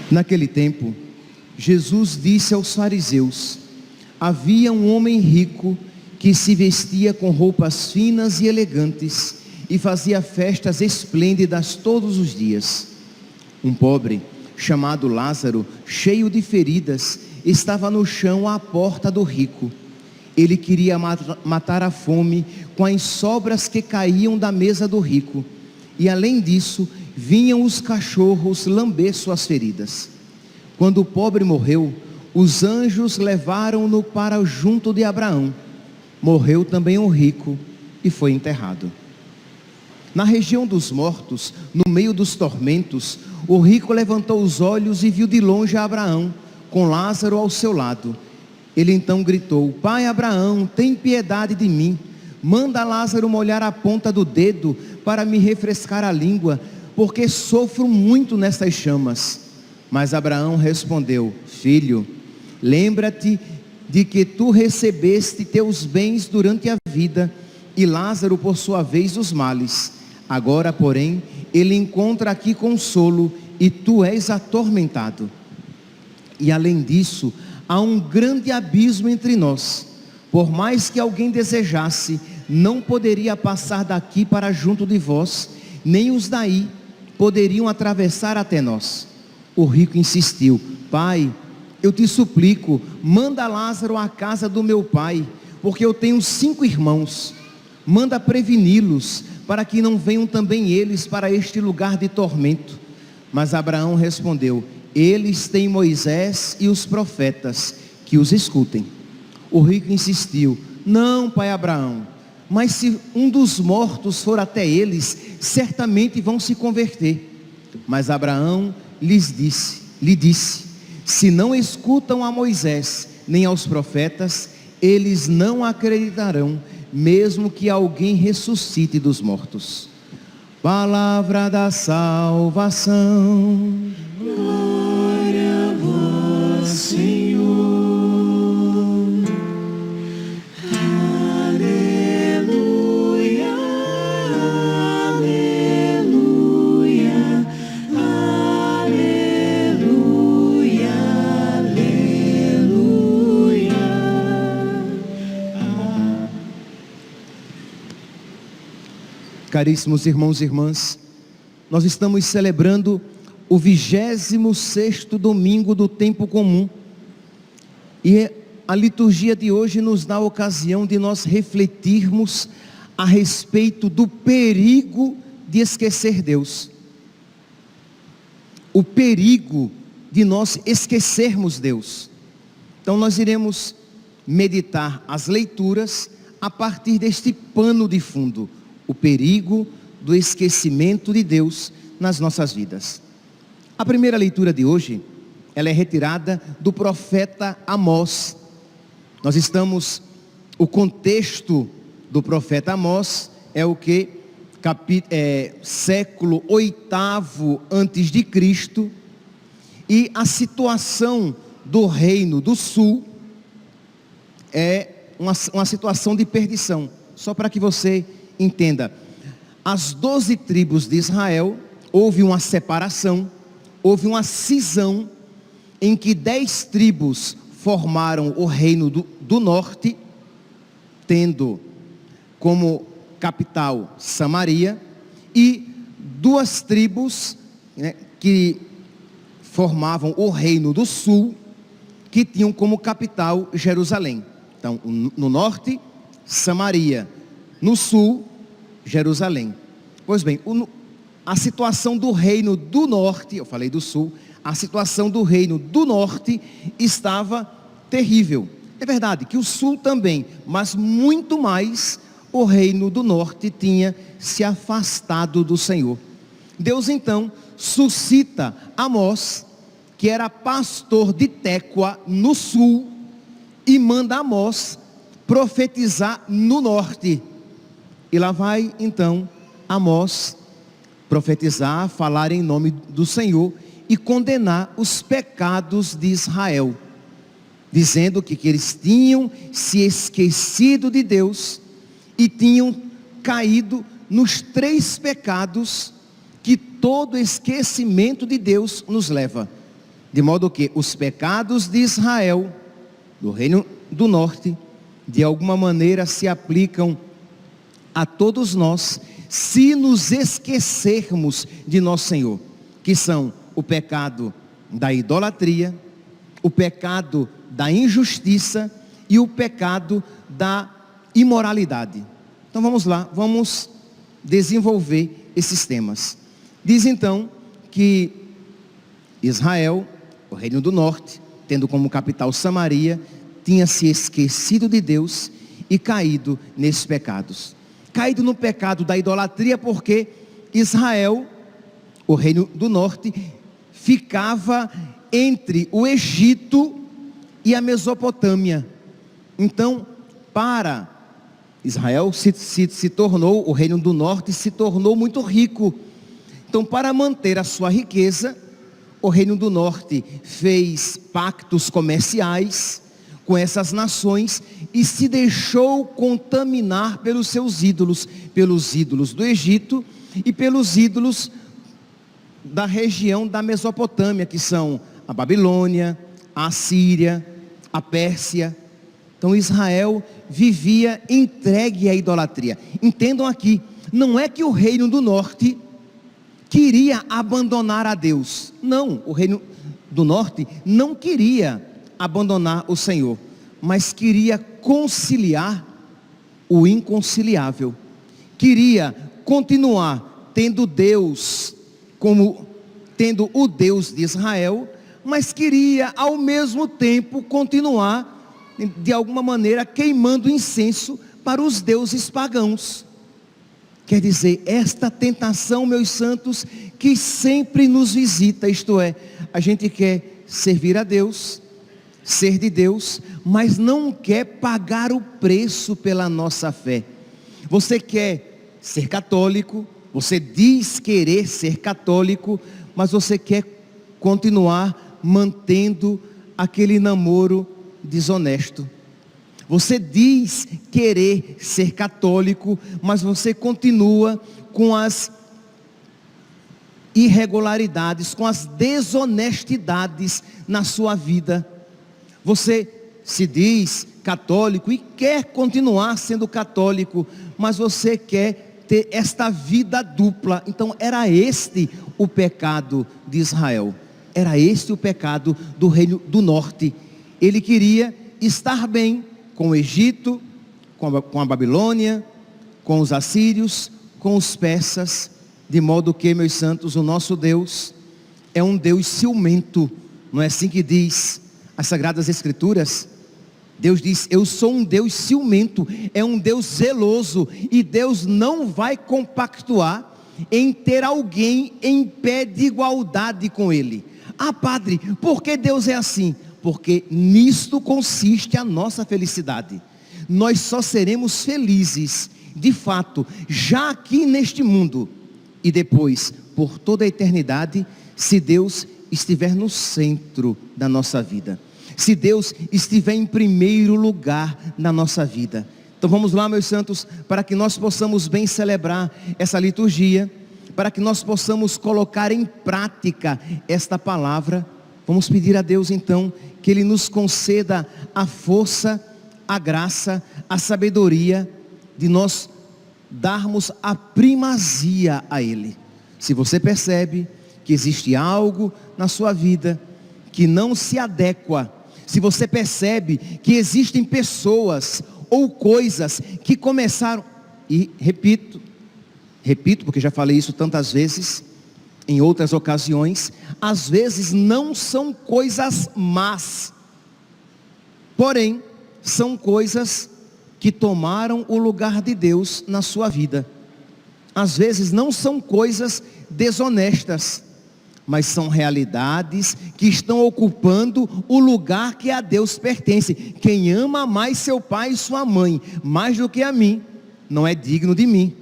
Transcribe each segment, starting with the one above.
Naquele tempo, Jesus disse aos fariseus: havia um homem rico que se vestia com roupas finas e elegantes e fazia festas esplêndidas todos os dias. Um pobre, chamado Lázaro, cheio de feridas, estava no chão à porta do rico. Ele queria matar a fome com as sobras que caíam da mesa do rico. E além disso, vinham os cachorros lamber suas feridas. Quando o pobre morreu, os anjos levaram-no para junto de Abraão. Morreu também o rico e foi enterrado. Na região dos mortos, no meio dos tormentos, o rico levantou os olhos e viu de longe Abraão, com Lázaro ao seu lado. Ele então gritou: Pai Abraão, tem piedade de mim. Manda Lázaro molhar a ponta do dedo para me refrescar a língua, porque sofro muito nestas chamas. Mas Abraão respondeu: Filho, lembra-te de que tu recebeste teus bens durante a vida, e Lázaro por sua vez os males. Agora, porém, ele encontra aqui consolo, e tu és atormentado. E além disso, há um grande abismo entre nós. Por mais que alguém desejasse, não poderia passar daqui para junto de vós, nem os daí poderiam atravessar até nós. O rico insistiu: Pai, eu te suplico, manda Lázaro à casa do meu pai, porque eu tenho 5 irmãos. Manda preveni-los, para que não venham também eles para este lugar de tormento. Mas Abraão respondeu: eles têm Moisés e os profetas, que os escutem. O rico insistiu: não, pai Abraão, mas se um dos mortos for até eles, certamente vão se converter. Mas Abraão lhe disse: se não escutam a Moisés nem aos profetas, eles não acreditarão, mesmo que alguém ressuscite dos mortos. Palavra da salvação. Glória a vós, Senhor. Aleluia, aleluia, aleluia, aleluia. Caríssimos irmãos e irmãs, nós estamos celebrando o 26º domingo do tempo comum, e a liturgia de hoje nos dá a ocasião de nós refletirmos a respeito do perigo de esquecer Deus, o perigo de nós esquecermos Deus. Então nós iremos meditar as leituras a partir deste pano de fundo: o perigo do esquecimento de Deus nas nossas vidas. A primeira leitura de hoje, ela é retirada do profeta Amós. Nós estamos, o contexto do profeta Amós é o que? Século 8º antes de Cristo, e a situação do reino do sul é uma situação de perdição. Só para que você entenda, as 12 tribos de Israel, houve uma separação, houve uma cisão, em que 10 tribos formaram o reino do norte, tendo como capital Samaria, e 2 tribos, que formavam o reino do sul, que tinham como capital Jerusalém. Então, no norte, Samaria; no sul, Jerusalém. Pois bem, a situação do reino do norte, eu falei do sul, a situação do reino do norte estava terrível. É verdade que o sul também, mas muito mais o reino do norte tinha se afastado do Senhor. Deus então suscita Amós, que era pastor de Tecoa no sul, e manda Amós profetizar no norte. E lá vai então Amós profetizar, falar em nome do Senhor e condenar os pecados de Israel. dizendo que eles tinham se esquecido de Deus e tinham caído nos 3 pecados que todo esquecimento de Deus nos leva. De modo que os pecados de Israel, do Reino do Norte, de alguma maneira se aplicam a todos nós, se nos esquecermos de nosso Senhor, que são o pecado da idolatria, o pecado da injustiça e o pecado da imoralidade. Então vamos lá, vamos desenvolver esses temas. Diz então que Israel, o Reino do Norte, tendo como capital Samaria, tinha se esquecido de Deus e caído nesses pecados. Caído no pecado da idolatria porque Israel, o Reino do Norte, ficava entre o Egito e a Mesopotâmia. Então, para Israel se tornou, o Reino do Norte se tornou muito rico. Então, para manter a sua riqueza, o Reino do Norte fez pactos comerciais com essas nações e se deixou contaminar pelos seus ídolos do Egito e pelos ídolos da região da Mesopotâmia, que são a Babilônia, a Assíria, a Pérsia. Então Israel vivia entregue à idolatria. Entendam aqui, não é que o Reino do Norte queria abandonar a Deus. Não, o Reino do Norte não queria abandonar o Senhor, mas queria conciliar o inconciliável. Queria continuar tendo Deus tendo o Deus de Israel, mas queria ao mesmo tempo continuar de alguma maneira queimando incenso para os deuses pagãos. Quer dizer, esta tentação, meus santos, que sempre nos visita, isto é, a gente quer servir a Deus, ser de Deus, mas não quer pagar o preço pela nossa fé. Você quer ser católico, você diz querer ser católico, mas você quer continuar mantendo aquele namoro desonesto. Você diz querer ser católico, mas você continua com as irregularidades, com as desonestidades na sua vida. Você se diz católico e quer continuar sendo católico, mas você quer ter esta vida dupla. Então era este o pecado de Israel. Era este o pecado do Reino do Norte. Ele queria estar bem com o Egito, com a Babilônia, com os assírios, com os persas, de modo que, meus santos, o nosso Deus é um Deus ciumento. Não é assim que diz as Sagradas Escrituras? Deus diz: eu sou um Deus ciumento, é um Deus zeloso, e Deus não vai compactuar em ter alguém em pé de igualdade com Ele. Ah, padre, por que Deus é assim? Porque nisto consiste a nossa felicidade. Nós só seremos felizes, de fato, já aqui neste mundo, e depois, por toda a eternidade, se Deus estiver no centro da nossa vida. Se Deus estiver em primeiro lugar na nossa vida. Então vamos lá, meus santos, para que nós possamos bem celebrar essa liturgia, para que nós possamos colocar em prática esta palavra. Vamos pedir a Deus então que Ele nos conceda a força, a graça, a sabedoria de nós darmos a primazia a Ele. Se você percebe que existe algo na sua vida que não se adequa, se você percebe que existem pessoas ou coisas que começaram, e repito porque já falei isso tantas vezes, em outras ocasiões, às vezes não são coisas más, porém, são coisas que tomaram o lugar de Deus na sua vida. Às vezes não são coisas desonestas, mas são realidades que estão ocupando o lugar que a Deus pertence. Quem ama mais seu pai e sua mãe, mais do que a mim, não é digno de mim.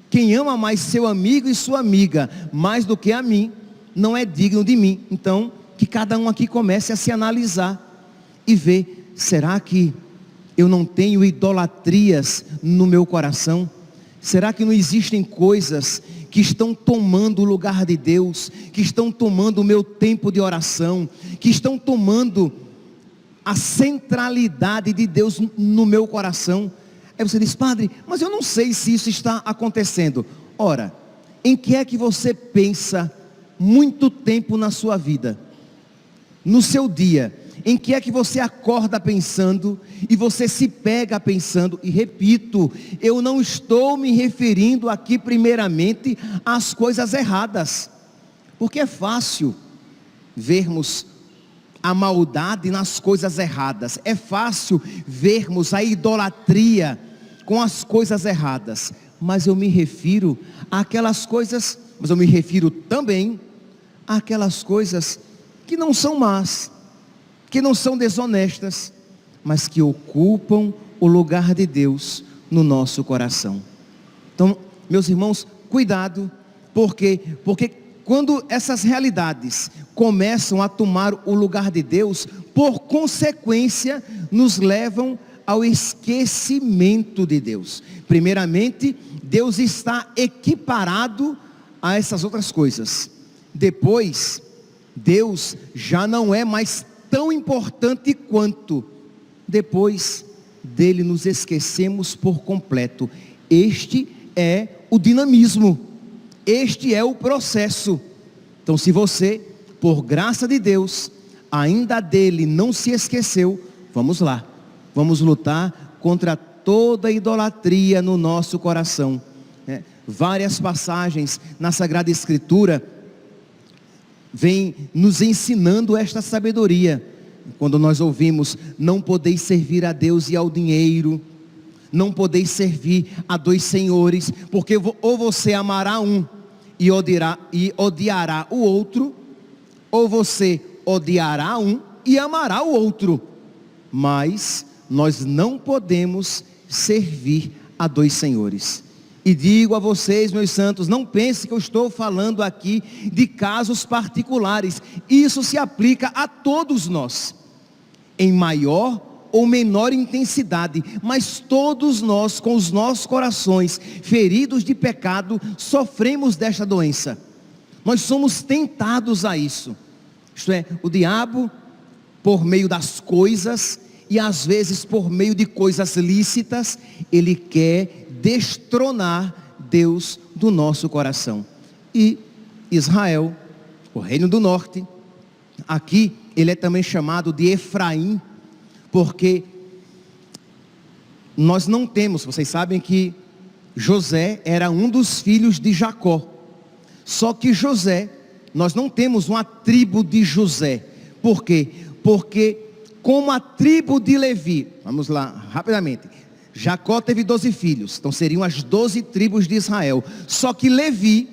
Quem ama mais seu amigo e sua amiga, mais do que a mim, não é digno de mim. Então, que cada um aqui comece a se analisar e ver, será que eu não tenho idolatrias no meu coração? Será que não existem coisas que estão tomando o lugar de Deus, que estão tomando o meu tempo de oração, que estão tomando a centralidade de Deus no meu coração? Aí você diz, padre, mas eu não sei se isso está acontecendo. Ora, em que é que você pensa muito tempo na sua vida? No seu dia, em que é que você acorda pensando e você se pega pensando? E repito, eu não estou me referindo aqui primeiramente às coisas erradas, porque é fácil vermos a maldade nas coisas erradas, é fácil vermos a idolatria com as coisas erradas, mas eu me refiro àquelas coisas, mas eu me refiro também àquelas coisas que não são más, que não são desonestas, mas que ocupam o lugar de Deus no nosso coração. Então, meus irmãos, cuidado, porque quando essas realidades começam a tomar o lugar de Deus, por consequência, nos levam ao esquecimento de Deus. Primeiramente, Deus está equiparado a essas outras coisas. Depois, Deus já não é mais tão importante quanto. Depois dele nos esquecemos por completo. Este é o dinamismo, este é o processo. Então, se você, por graça de Deus, ainda dele não se esqueceu, vamos lá, vamos lutar contra toda idolatria no nosso coração. Várias passagens na Sagrada Escritura vem nos ensinando esta sabedoria. Quando nós ouvimos, não podeis servir a Deus e ao dinheiro, não podeis servir a dois senhores, porque ou você amará um e odiará o outro, ou você odiará um e amará o outro. Mas nós não podemos servir a dois senhores. E digo a vocês, meus santos, não pense que eu estou falando aqui de casos particulares. Isso se aplica a todos nós, em maior ou menor intensidade, mas todos nós, com os nossos corações feridos de pecado, sofremos desta doença. Nós somos tentados a isso. Isto é, o diabo, por meio das coisas, e às vezes por meio de coisas lícitas, ele quer destronar Deus do nosso coração. E Israel, o reino do norte, aqui ele é também chamado de Efraim, porque nós não temos, vocês sabem que José era um dos filhos de Jacó. Só que José, nós não temos uma tribo de José. Por quê? Porque como a tribo de Levi, vamos lá, rapidamente, Jacó teve 12 filhos, então seriam as 12 tribos de Israel. Só que Levi,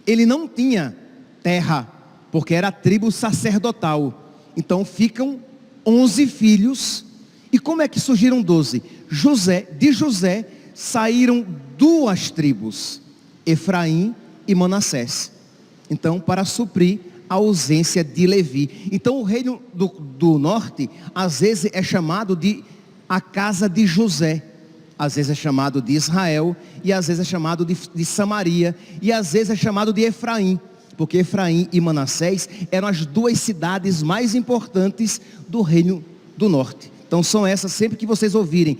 ele não tinha terra, porque era a tribo sacerdotal. Então ficam 11 filhos. E como é que surgiram 12? De José saíram 2 tribos, Efraim e Manassés. Então, para suprir a ausência de Levi. Então o reino do norte, às vezes é chamado de a casa de José, às vezes é chamado de Israel, e às vezes é chamado de Samaria, e às vezes é chamado de Efraim, porque Efraim e Manassés eram as 2 cidades mais importantes do reino do norte. Então são essas, sempre que vocês ouvirem,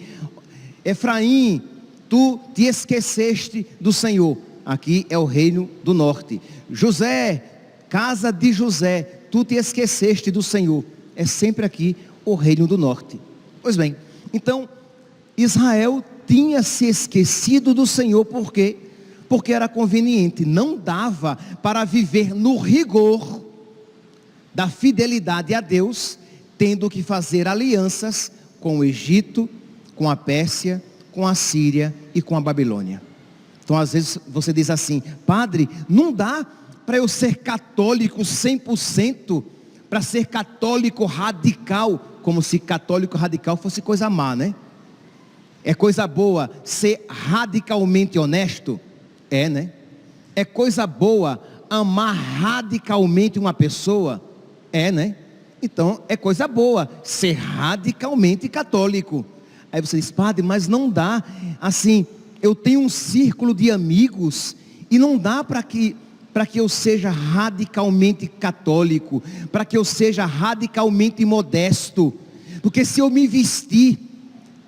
Efraim, tu te esqueceste do Senhor, aqui é o reino do norte. José, casa de José, tu te esqueceste do Senhor, é sempre aqui o reino do norte. Pois bem, então Israel tinha se esquecido do Senhor, por quê? Porque era conveniente, não dava para viver no rigor da fidelidade a Deus, tendo que fazer alianças com o Egito, com a Pérsia, com a Síria e com a Babilônia. Então às vezes você diz assim, padre, não dá para eu ser católico 100%, para ser católico radical, como se católico radical fosse coisa má, né? É coisa boa ser radicalmente honesto? É, né? É coisa boa amar radicalmente uma pessoa? É, né? Então é coisa boa ser radicalmente católico. Aí você diz: padre, mas não dá, assim, eu tenho um círculo de amigos e não dá para que eu seja radicalmente católico, para que eu seja radicalmente modesto, porque se eu me vestir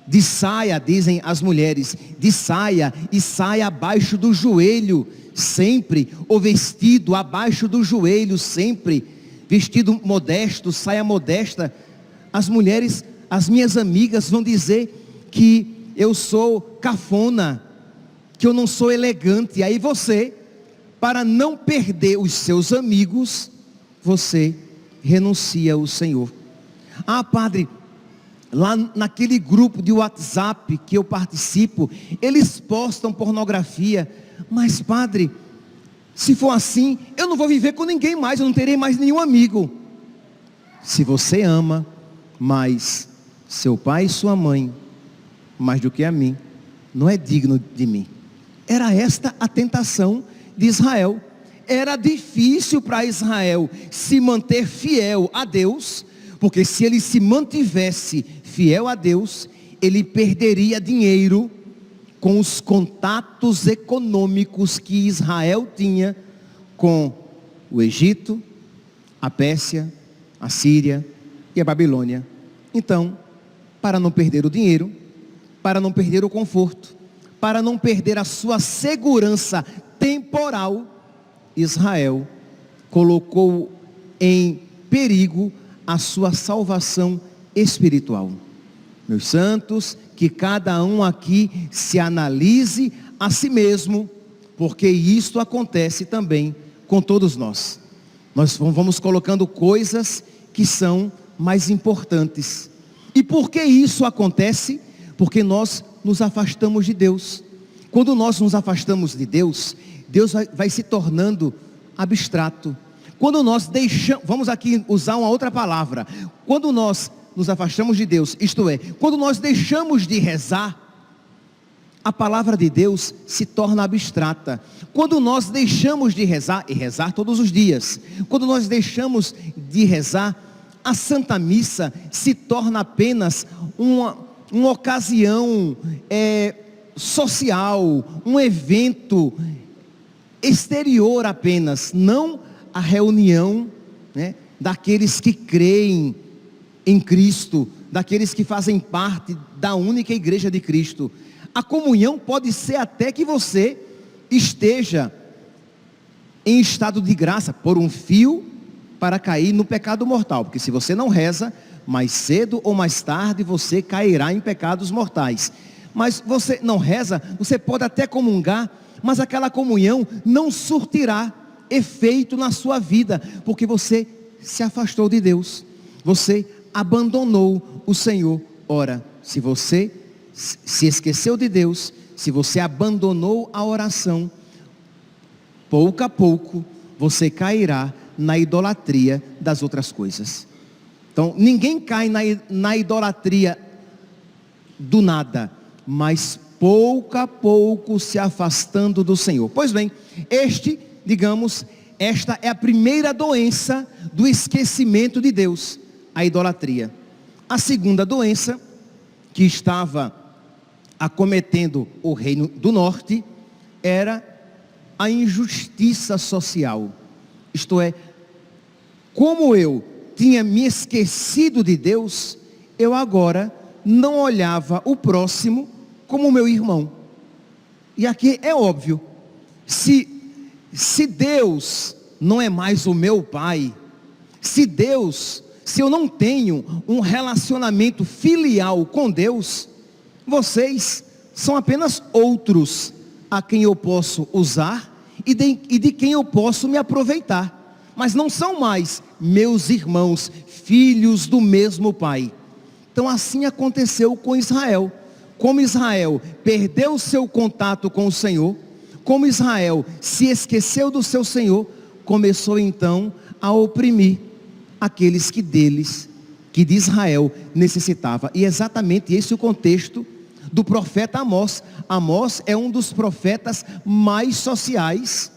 de saia, dizem as mulheres, de saia e saia abaixo do joelho sempre, ou vestido abaixo do joelho sempre, vestido modesto, saia modesta, as mulheres, as minhas amigas vão dizer que eu sou cafona, que eu não sou elegante. Aí você, para não perder os seus amigos, você renuncia ao Senhor. Ah, padre, lá naquele grupo de WhatsApp que eu participo, eles postam pornografia. Mas padre, se for assim, eu não vou viver com ninguém mais, eu não terei mais nenhum amigo. Se você ama mais seu pai e sua mãe, mais do que a mim, não é digno de mim. Era esta a tentação de Israel. Era difícil para Israel se manter fiel a Deus, porque se ele se mantivesse fiel a Deus, ele perderia dinheiro com os contatos econômicos que Israel tinha com o Egito, a Pérsia, a Síria e a Babilônia. Então, para não perder o dinheiro, para não perder o conforto, para não perder a sua segurança temporal, Israel colocou em perigo a sua salvação espiritual. Meus santos, que cada um aqui se analise a si mesmo, porque isto acontece também com todos nós. Nós vamos colocando coisas que são mais importantes. E por que isso acontece? Porque nós nos afastamos de Deus. Quando nós nos afastamos de Deus, Deus vai se tornando abstrato. Quando nós deixamos, vamos aqui usar uma outra palavra, quando nós nos afastamos de Deus, isto é, quando nós deixamos de rezar, a palavra de Deus se torna abstrata. Quando nós deixamos de rezar, e rezar todos os dias, quando nós deixamos de rezar, a Santa Missa se torna apenas uma ocasião social, um evento exterior apenas, não a reunião, né, daqueles que creem em Cristo, daqueles que fazem parte da única igreja de Cristo. A comunhão pode ser até que você esteja em estado de graça, por um fio para cair no pecado mortal, porque se você não reza, mais cedo ou mais tarde você cairá em pecados mortais. Mas você não reza, você pode até comungar, mas aquela comunhão não surtirá efeito na sua vida, porque você se afastou de Deus, você abandonou o Senhor. Ora, se você se esqueceu de Deus, se você abandonou a oração, pouco a pouco você cairá na idolatria das outras coisas. Então, ninguém cai na idolatria do nada, mas pouco a pouco se afastando do Senhor. Pois bem, esta é a primeira doença do esquecimento de Deus, a idolatria. A segunda doença que estava acometendo o reino do norte era a injustiça social. Isto é, como eu tinha me esquecido de Deus, eu agora não olhava o próximo como meu irmão. E aqui é óbvio, se Deus não é mais o meu pai, se eu não tenho um relacionamento filial com Deus, vocês são apenas outros a quem eu posso usar e de quem eu posso me aproveitar, mas não são mais meus irmãos, filhos do mesmo pai. Então assim aconteceu com Israel. Como Israel perdeu seu contato com o Senhor, como Israel se esqueceu do seu Senhor, começou então a oprimir aqueles que de Israel necessitava. E exatamente esse é o contexto do profeta Amós. Amós é um dos profetas mais sociais,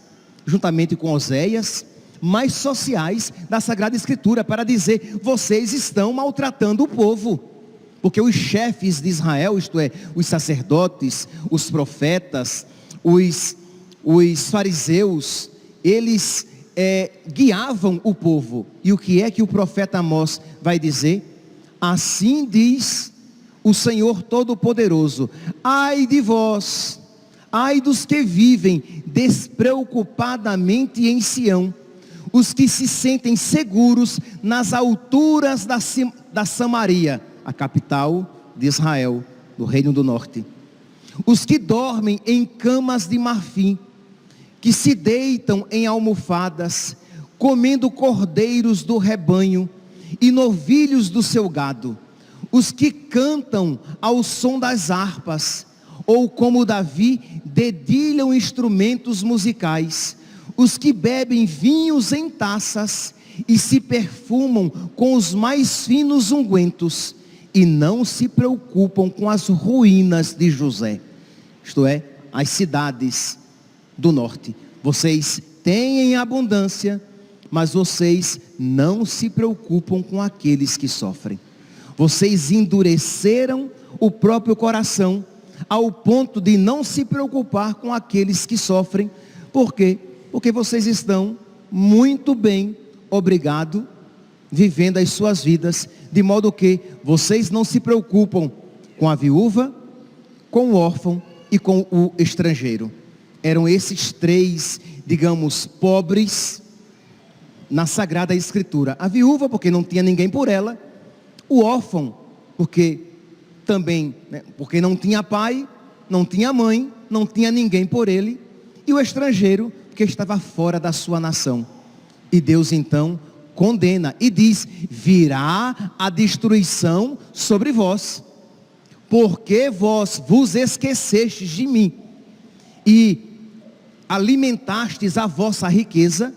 juntamente com Oséias, mais sociais da Sagrada Escritura, para dizer: vocês estão maltratando o povo. Porque os chefes de Israel, isto é, os sacerdotes, os profetas, os fariseus, eles guiavam o povo. E o que é que o profeta Amós vai dizer? Assim diz o Senhor Todo-Poderoso: ai de vós, ai dos que vivem despreocupadamente em Sião, os que se sentem seguros nas alturas da Samaria, a capital de Israel, do Reino do Norte. Os que dormem em camas de marfim, que se deitam em almofadas, comendo cordeiros do rebanho e novilhos do seu gado. Os que cantam ao som das harpas, ou como Davi, dedilham instrumentos musicais. Os que bebem vinhos em taças e se perfumam com os mais finos ungüentos, e não se preocupam com as ruínas de José, isto é, as cidades do norte. Vocês têm em abundância, mas vocês não se preocupam com aqueles que sofrem. Vocês endureceram o próprio coração, ao ponto de não se preocupar com aqueles que sofrem. Por quê? Porque vocês estão muito bem, obrigado, vivendo as suas vidas, de modo que vocês não se preocupam com a viúva, com o órfão e com o estrangeiro. Eram esses três, digamos, pobres na Sagrada Escritura. A viúva, porque não tinha ninguém por ela; o órfão, porque também, porque não tinha pai, não tinha mãe, não tinha ninguém por ele; e o estrangeiro, porque estava fora da sua nação. E Deus então condena e diz: virá a destruição sobre vós, porque vós vos esquecestes de mim e alimentastes a vossa riqueza,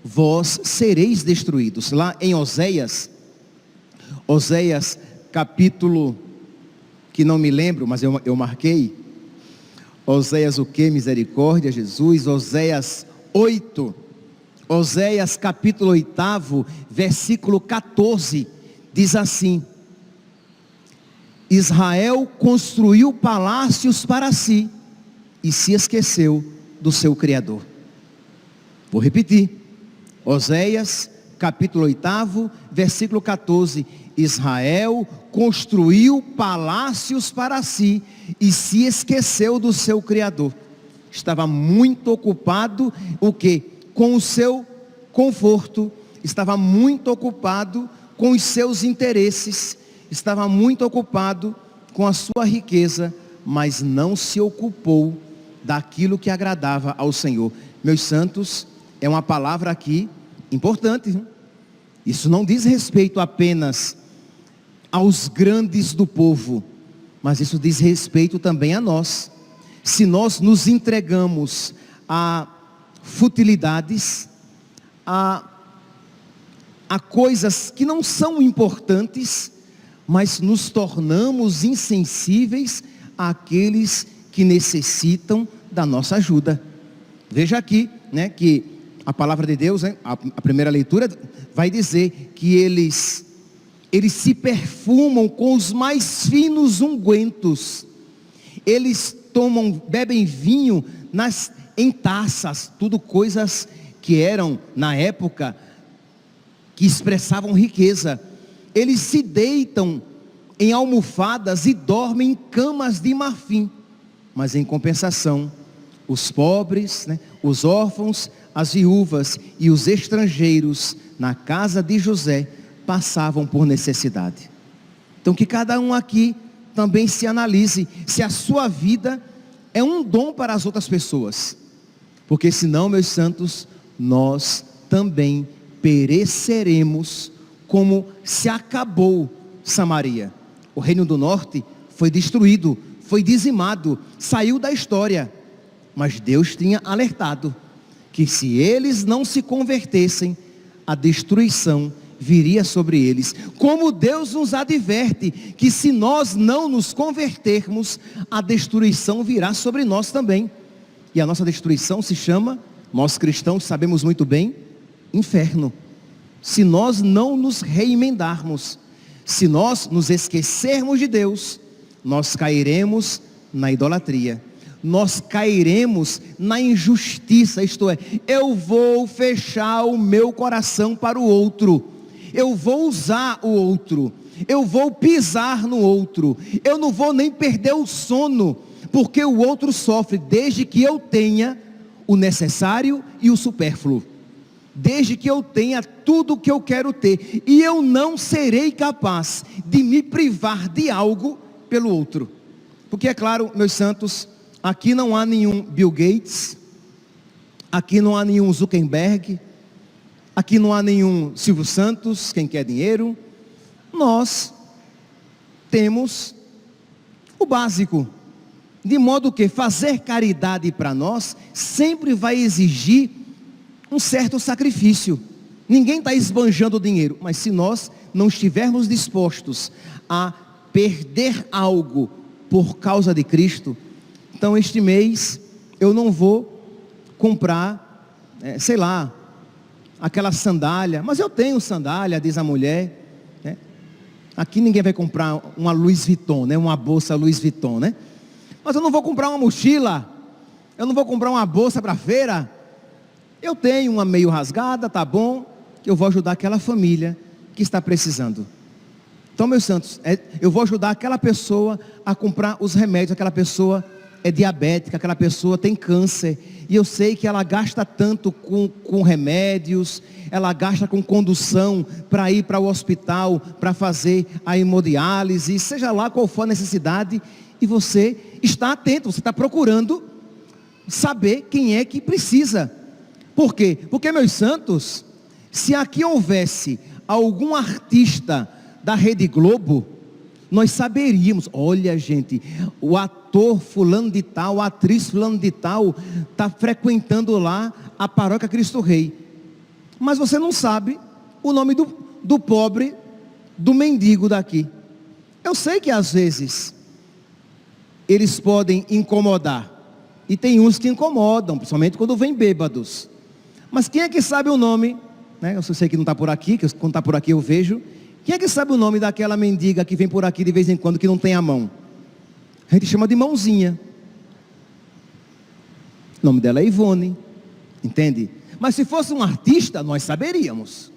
vós sereis destruídos. Lá em Oséias capítulo, que não me lembro, mas eu marquei. Oséias o que? Misericórdia, Jesus. Oséias 8. Oséias capítulo 8, versículo 14, diz assim: Israel construiu palácios para si e se esqueceu do seu Criador. Vou repetir. Oséias capítulo 8, versículo 14. Israel construiu palácios para si e se esqueceu do seu Criador. Estava muito ocupado, o quê? Com o seu conforto, estava muito ocupado com os seus interesses, estava muito ocupado com a sua riqueza, mas não se ocupou daquilo que agradava ao Senhor. Meus santos, é uma palavra aqui importante. Isso não diz respeito apenas aos grandes do povo, mas isso diz respeito também a nós. Se nós nos entregamos a futilidades, a coisas que não são importantes, mas nos tornamos insensíveis àqueles que necessitam da nossa ajuda. Veja aqui, que a palavra de Deus, a primeira leitura vai dizer que eles se perfumam com os mais finos ungüentos. Eles bebem vinho em taças, tudo coisas que eram, na época, que expressavam riqueza. Eles se deitam em almofadas e dormem em camas de marfim. Mas em compensação, os pobres, os órfãos, as viúvas e os estrangeiros na casa de José passavam por necessidade. Então que cada um aqui também se analise se a sua vida é um dom para as outras pessoas. Porque senão, meus santos, nós também pereceremos como se acabou Samaria. O Reino do Norte foi destruído, foi dizimado, saiu da história. Mas Deus tinha alertado que se eles não se convertessem, a destruição viria sobre eles. Como Deus nos adverte que se nós não nos convertermos, a destruição virá sobre nós também. E a nossa destruição se chama, nós cristãos sabemos muito bem, inferno. Se nós não nos reemendarmos, se nós nos esquecermos de Deus, nós cairemos na idolatria, nós cairemos na injustiça, isto é, eu vou fechar o meu coração para o outro, eu vou usar o outro, eu vou pisar no outro, eu não vou nem perder o sono, porque o outro sofre, desde que eu tenha o necessário e o supérfluo, desde que eu tenha tudo o que eu quero ter, e eu não serei capaz de me privar de algo pelo outro, porque é claro, meus santos, aqui não há nenhum Bill Gates, aqui não há nenhum Zuckerberg, aqui não há nenhum Silvio Santos, quem quer dinheiro. Nós temos o básico, de modo que fazer caridade para nós sempre vai exigir um certo sacrifício. Ninguém está esbanjando dinheiro, mas se nós não estivermos dispostos a perder algo por causa de Cristo, então este mês eu não vou comprar, sei lá, aquela sandália, mas eu tenho sandália, diz a mulher, né? Aqui ninguém vai comprar uma Louis Vuitton, né? Uma bolsa Louis Vuitton, né? Mas eu não vou comprar uma mochila, eu não vou comprar uma bolsa para feira, eu tenho uma meio rasgada, tá bom, eu vou ajudar aquela família que está precisando. Então, meus santos, eu vou ajudar aquela pessoa a comprar os remédios, aquela pessoa é diabética, aquela pessoa tem câncer, e eu sei que ela gasta tanto com remédios, ela gasta com condução para ir para o hospital, para fazer a hemodiálise, seja lá qual for a necessidade, e você está atento, você está procurando saber quem é que precisa. Por quê? Porque, meus santos, se aqui houvesse algum artista da Rede Globo, nós saberíamos, olha gente, o ator fulano de tal, a atriz fulano de tal, está frequentando lá a paróquia Cristo Rei, mas você não sabe o nome do pobre, do mendigo daqui. Eu sei que às vezes eles podem incomodar, e tem uns que incomodam, principalmente quando vêm bêbados, mas quem é que sabe o nome, né? Eu sei que não está por aqui, que quando está por aqui eu vejo. Quem é que sabe o nome daquela mendiga que vem por aqui de vez em quando, que não tem a mão? A gente chama de mãozinha. O nome dela é Ivone, entende? Mas se fosse um artista, nós saberíamos,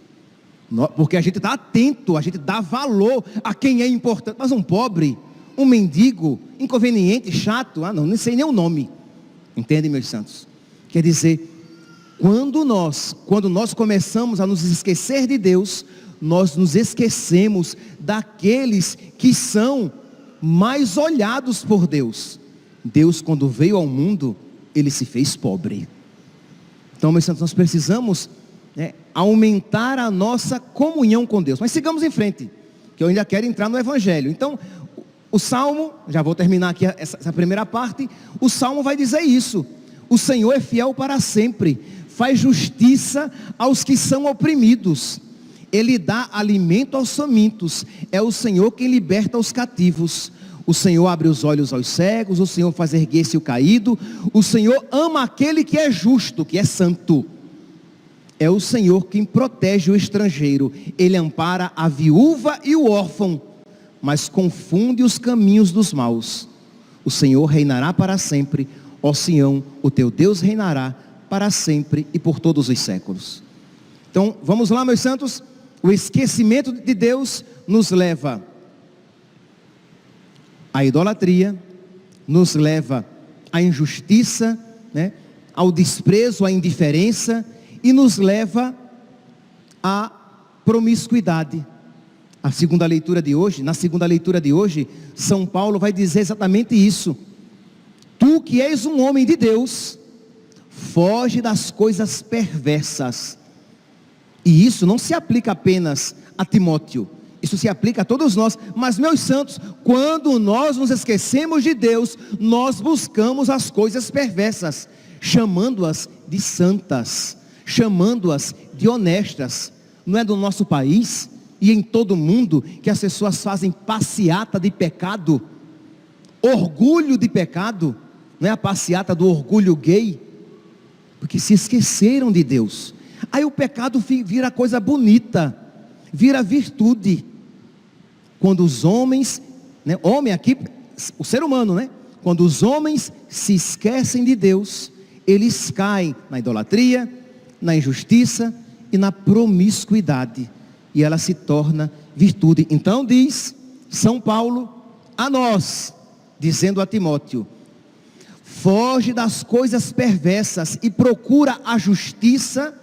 porque a gente está atento, a gente dá valor a quem é importante. Mas um pobre, um mendigo, inconveniente, chato, não sei nem o nome, entende, meus santos? Quer dizer, quando nós começamos a nos esquecer de Deus, nós nos esquecemos daqueles que são mais olhados por Deus. Deus, quando veio ao mundo, Ele se fez pobre. Então, meus santos, nós precisamos aumentar a nossa comunhão com Deus. Mas sigamos em frente, que eu ainda quero entrar no Evangelho. Então, o Salmo, já vou terminar aqui essa primeira parte, o Salmo vai dizer isso: o Senhor é fiel para sempre, faz justiça aos que são oprimidos, Ele dá alimento aos famintos, é o Senhor quem liberta os cativos. O Senhor abre os olhos aos cegos, o Senhor faz erguer-se o caído, o Senhor ama aquele que é justo, que é santo. É o Senhor quem protege o estrangeiro, Ele ampara a viúva e o órfão, mas confunde os caminhos dos maus. O Senhor reinará para sempre, ó Sião, o teu Deus reinará para sempre e por todos os séculos. Então, vamos lá, meus santos. O esquecimento de Deus nos leva à idolatria, nos leva à injustiça, ao desprezo, à indiferença, e nos leva à promiscuidade. Na segunda leitura de hoje, São Paulo vai dizer exatamente isso: tu que és um homem de Deus, foge das coisas perversas. E isso não se aplica apenas a Timóteo, isso se aplica a todos nós. Mas, meus santos, quando nós nos esquecemos de Deus, nós buscamos as coisas perversas, chamando-as de santas, chamando-as de honestas. Não é do nosso país e em todo o mundo que as pessoas fazem passeata de pecado, orgulho de pecado? Não é a passeata do orgulho gay? Porque se esqueceram de Deus. Aí o pecado vira coisa bonita, vira virtude. Quando os homens, né, homem aqui, o ser humano, né? Quando os homens se esquecem de Deus, eles caem na idolatria, na injustiça e na promiscuidade. E ela se torna virtude. Então diz São Paulo a nós, dizendo a Timóteo: foge das coisas perversas e procura a justiça,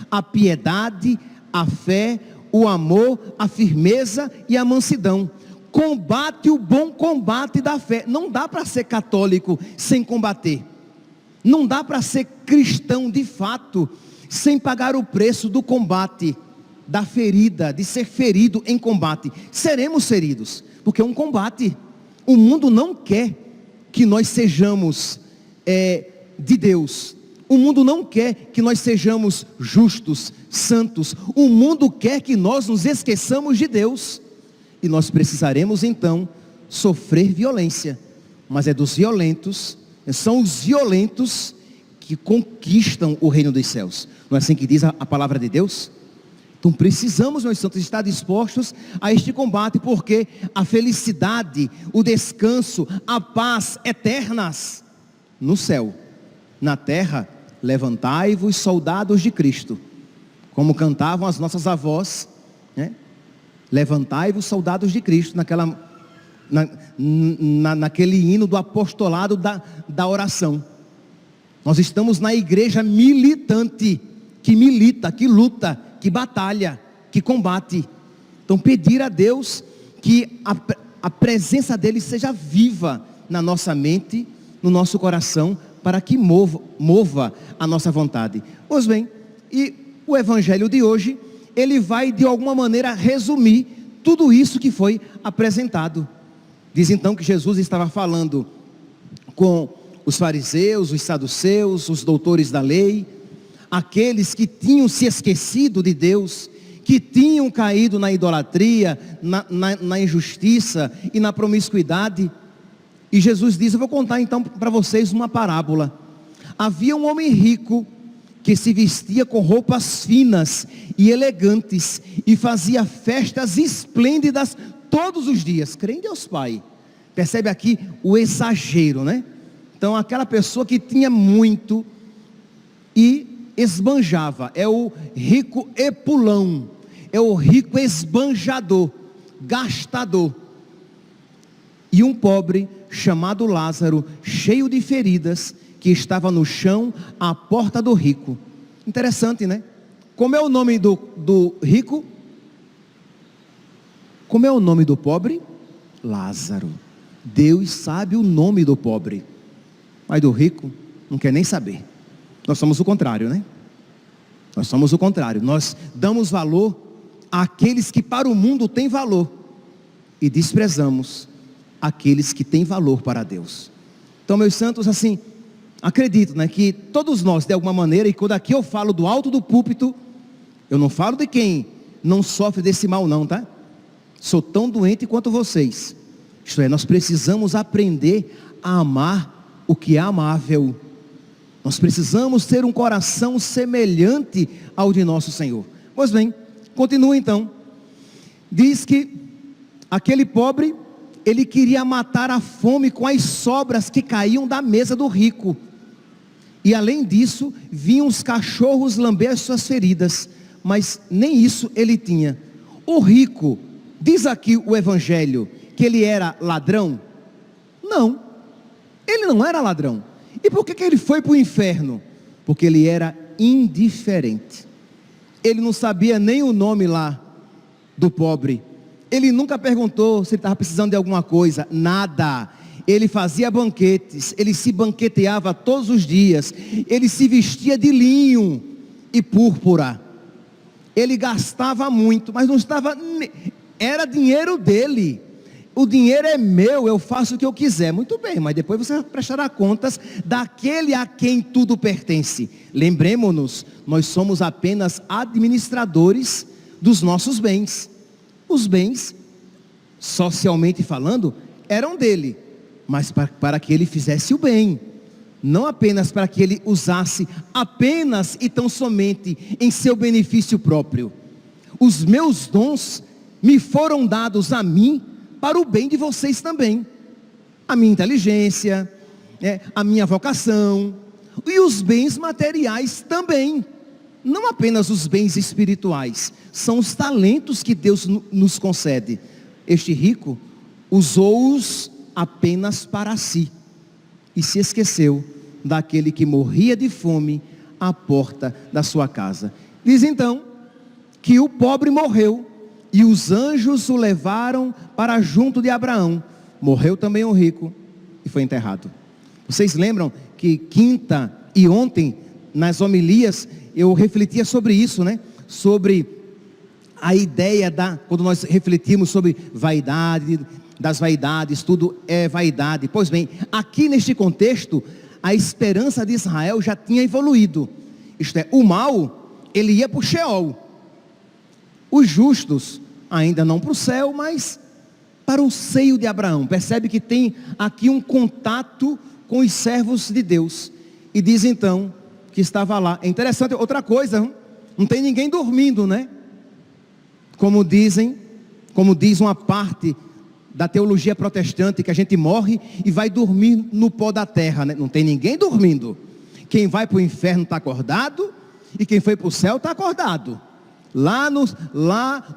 a piedade, a fé, o amor, a firmeza e a mansidão. Combate o bom combate da fé. Não dá para ser católico sem combater. Não dá para ser cristão de fato sem pagar o preço do combate, da ferida, de ser ferido em combate. Seremos feridos, porque é um combate. O mundo não quer que nós sejamos de Deus. O mundo não quer que nós sejamos justos, santos. O mundo quer que nós nos esqueçamos de Deus. E nós precisaremos então sofrer violência. Mas é dos violentos, são os violentos que conquistam o reino dos céus. Não é assim que diz a palavra de Deus? Então precisamos, meus santos, estar dispostos a este combate, porque a felicidade, o descanso, a paz eternas no céu, na terra, levantai-vos, soldados de Cristo, como cantavam as nossas avós, né? Levantai-vos, soldados de Cristo, naquele hino do apostolado da oração. Nós estamos na igreja militante, que milita, que luta, que batalha, que combate. Então pedir a Deus que a presença dele seja viva na nossa mente, no nosso coração, para que mova a nossa vontade. Pois bem, e o evangelho de hoje, ele vai de alguma maneira resumir tudo isso que foi apresentado. Diz então que Jesus estava falando com os fariseus, os saduceus, os doutores da lei, aqueles que tinham se esquecido de Deus, que tinham caído na idolatria, na injustiça e na promiscuidade. E Jesus diz: eu vou contar então para vocês uma parábola. Havia um homem rico que se vestia com roupas finas e elegantes e fazia festas esplêndidas todos os dias. Crê em Deus Pai. Percebe aqui o exagero, né? Então aquela pessoa que tinha muito e esbanjava, é o rico epulão, é o rico esbanjador, gastador. E um pobre chamado Lázaro, cheio de feridas, que estava no chão à porta do rico. Interessante, né? Como é o nome do rico? Como é o nome do pobre? Lázaro. Deus sabe o nome do pobre, mas do rico não quer nem saber. Nós somos o contrário, né? Nós somos o contrário. Nós damos valor àqueles que para o mundo têm valor e desprezamos aqueles que têm valor para Deus. Então, meus santos, assim, acredito, né, que todos nós, de alguma maneira, e quando aqui eu falo do alto do púlpito, eu não falo de quem não sofre desse mal não, tá? Sou tão doente quanto vocês. Isto é, nós precisamos aprender a amar o que é amável. Nós precisamos ter um coração semelhante ao de nosso Senhor. Pois bem, continua então. Diz que aquele pobre, ele queria matar a fome com as sobras que caíam da mesa do rico. E além disso, vinham os cachorros lamber as suas feridas. Mas nem isso ele tinha. O rico, diz aqui o evangelho, que ele era ladrão? Não, ele não era ladrão. E por que ele foi para o inferno? Porque ele era indiferente. Ele não sabia nem o nome lá do pobre. Ele nunca perguntou se ele estava precisando de alguma coisa, nada. Ele fazia banquetes, ele se banqueteava todos os dias, ele se vestia de linho e púrpura. Ele gastava muito, mas não estava, era dinheiro dele. O dinheiro é meu, eu faço o que eu quiser. Muito bem, mas depois você prestará contas daquele a quem tudo pertence. Lembremos-nos, nós somos apenas administradores dos nossos bens. Os bens, socialmente falando, eram dele, mas para que ele fizesse o bem. não apenas para que ele usasse apenas e tão somente em seu benefício próprio. Os meus dons me foram dados a mim para o bem de vocês também. A minha inteligência, a minha vocação e os bens materiais também. Não apenas os bens espirituais, são os talentos que Deus nos concede. Este rico usou-os apenas para si e se esqueceu daquele que morria de fome à porta da sua casa. Diz então que o pobre morreu e os anjos o levaram para junto de Abraão. Morreu também o rico e foi enterrado. Vocês lembram que quinta e ontem nas homilias eu refletia sobre isso, né? Sobre a ideia quando nós refletimos sobre vaidade, das vaidades, tudo é vaidade. Pois bem, aqui neste contexto, a esperança de Israel já tinha evoluído. Isto é, o mal, ele ia para o Sheol. Os justos, ainda não para o céu, mas para o seio de Abraão. Percebe que tem aqui um contato com os servos de Deus. E diz então que estava lá. É interessante, outra coisa, não tem ninguém dormindo, né? Como diz uma parte da teologia protestante, que a gente morre e vai dormir no pó da terra, né? Não tem ninguém dormindo. Quem vai para o inferno está acordado, e quem foi para o céu está acordado. Lá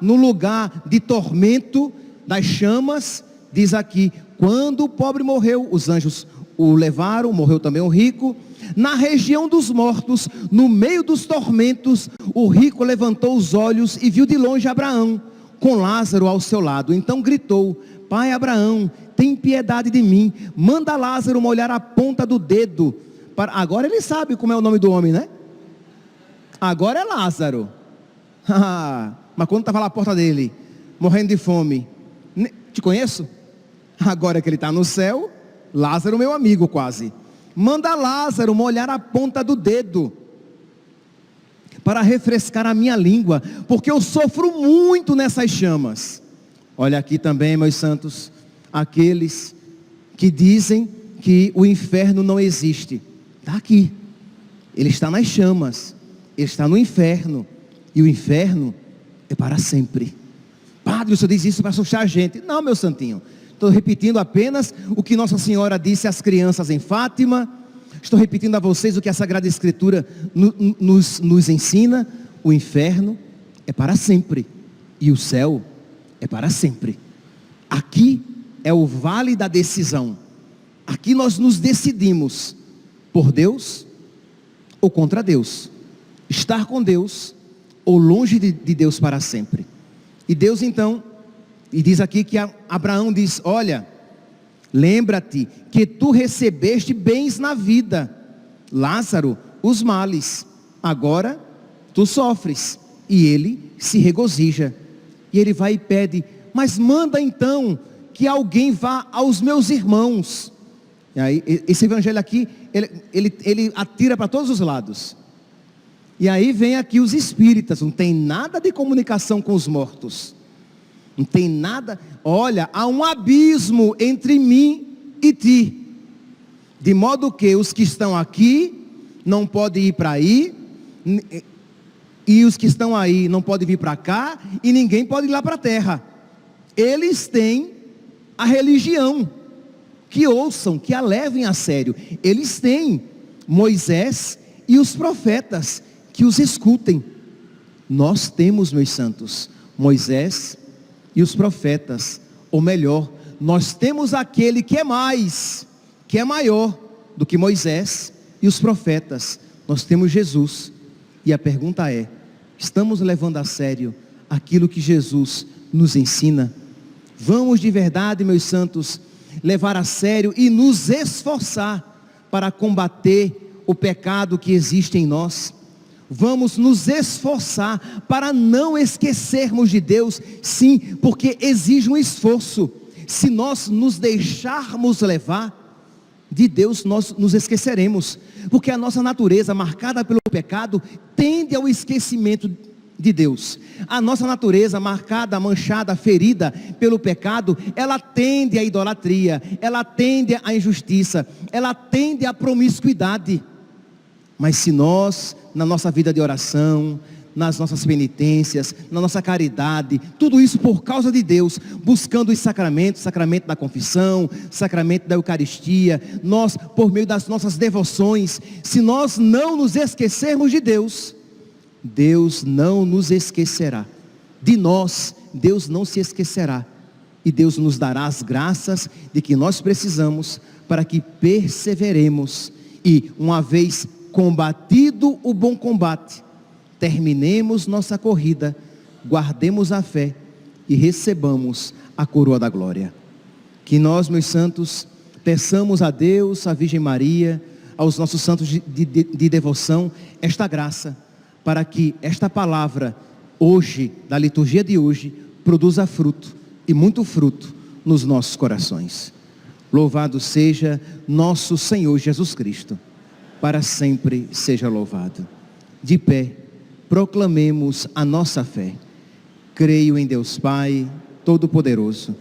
no lugar de tormento das chamas, diz aqui, quando o pobre morreu, os anjos o levaram, morreu também o rico. Na região dos mortos, no meio dos tormentos, o rico levantou os olhos e viu de longe Abraão, com Lázaro ao seu lado. Então gritou, pai Abraão, tem piedade de mim, manda Lázaro molhar a ponta do dedo. Agora ele sabe como é o nome do homem, né? Agora é Lázaro. Mas quando estava lá à porta dele, morrendo de fome, te conheço? Agora que ele está no céu, Lázaro meu amigo quase. Manda Lázaro molhar a ponta do dedo, para refrescar a minha língua, porque eu sofro muito nessas chamas. Olha aqui também, meus santos, aqueles que dizem que o inferno não existe. Está aqui, ele está nas chamas, ele está no inferno, e o inferno é para sempre. Padre, o senhor diz isso para assustar a gente. Não, meu santinho, estou repetindo apenas o que Nossa Senhora disse às crianças em Fátima. Estou repetindo a vocês o que a Sagrada Escritura nos ensina. O inferno é para sempre e o céu é para sempre. Aqui é o vale da decisão. Aqui nós nos decidimos por Deus ou contra Deus, estar com Deus ou longe de Deus para sempre. E Deus então, e diz aqui que Abraão diz, olha, lembra-te que tu recebeste bens na vida, Lázaro os males, agora tu sofres. E ele se regozija, e ele vai e pede, mas manda então que alguém vá aos meus irmãos. E aí, esse evangelho aqui, ele atira para todos os lados. E aí vem aqui os espíritas, não tem nada de comunicação com os mortos. Não tem nada, olha, há um abismo entre mim e ti. De modo que os que estão aqui não podem ir para aí, e os que estão aí não podem vir para cá, e ninguém pode ir lá para a terra. Eles têm a religião, que ouçam, que a levem a sério. Eles têm Moisés e os profetas, que os escutem. Nós temos, meus santos, Moisés e os profetas, ou melhor, nós temos aquele que é mais, que é maior do que Moisés e os profetas. Nós temos Jesus. E a pergunta é, estamos levando a sério aquilo que Jesus nos ensina? Vamos de verdade, meus santos, levar a sério e nos esforçar para combater o pecado que existe em nós. Vamos nos esforçar para não esquecermos de Deus, sim, porque exige um esforço. Se nós nos deixarmos levar de Deus, nós nos esqueceremos, porque a nossa natureza, marcada pelo pecado, tende ao esquecimento de Deus. A nossa natureza marcada, manchada, ferida pelo pecado, ela tende à idolatria, ela tende à injustiça, ela tende à promiscuidade. Mas se nós, na nossa vida de oração, nas nossas penitências, na nossa caridade, tudo isso por causa de Deus, buscando os sacramentos, sacramento da confissão, sacramento da Eucaristia, nós, por meio das nossas devoções, se nós não nos esquecermos de Deus, Deus não nos esquecerá. De nós, Deus não se esquecerá. E Deus nos dará as graças de que nós precisamos para que perseveremos e, uma vez combatido o bom combate, terminemos nossa corrida, guardemos a fé e recebamos a coroa da glória. Que nós, meus santos, peçamos a Deus, à Virgem Maria, aos nossos santos de devoção, esta graça, para que esta palavra, hoje, da liturgia de hoje, produza fruto, e muito fruto, nos nossos corações. Louvado seja nosso Senhor Jesus Cristo, para sempre seja louvado. De pé, proclamemos a nossa fé. Creio em Deus Pai Todo-Poderoso,